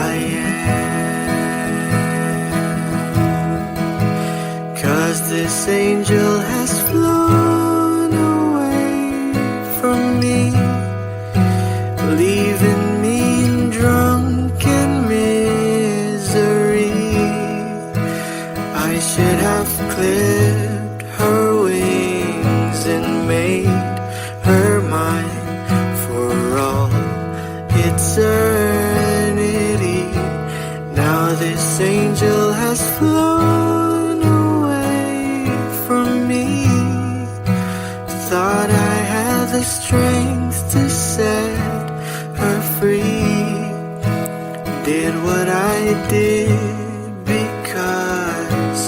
I am, 'cause this angel has flown away from me, leaving me in drunken misery. I should have clipped her wings and made her mine for all eternity. Now this angel has flown away from me. Thought I had the strength to set her free. Did what I did because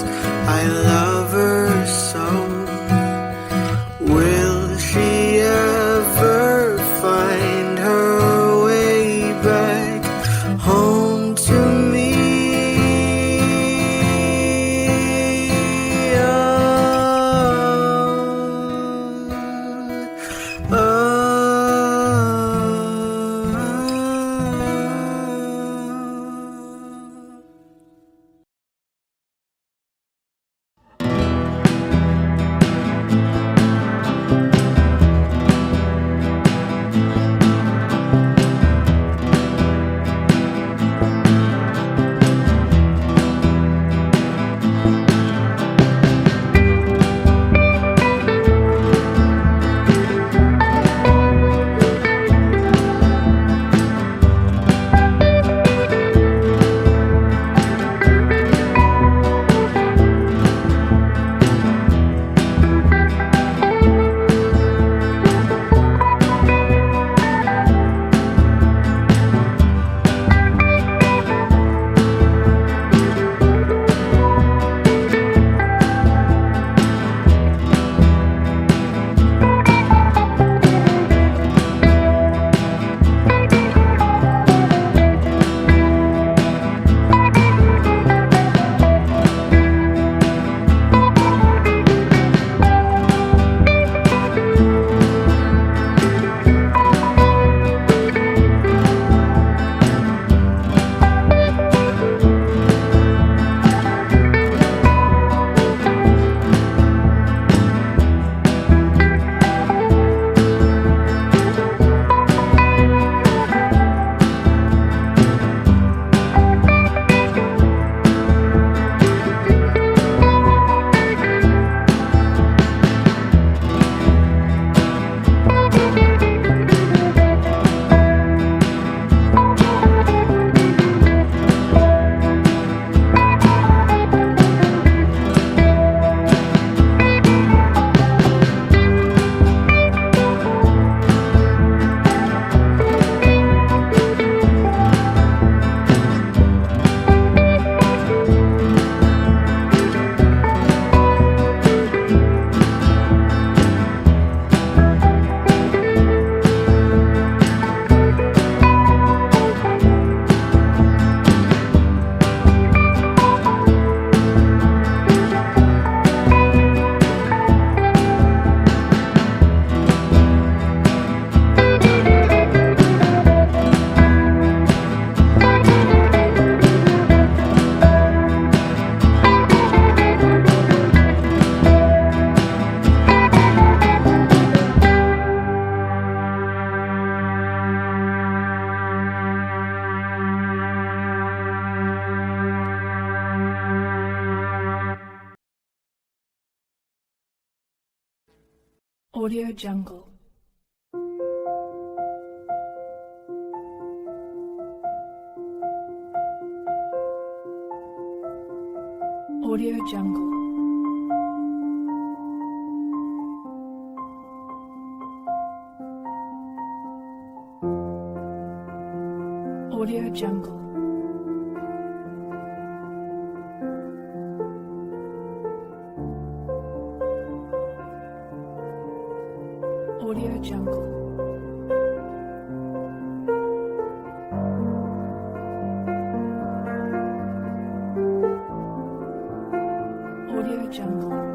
I love her so. Will she ever find her way back home to me? Oh, oh. Audio Jungle. Audio Jungle. Audio Jungle. Audio Jungle. Audio Jungle.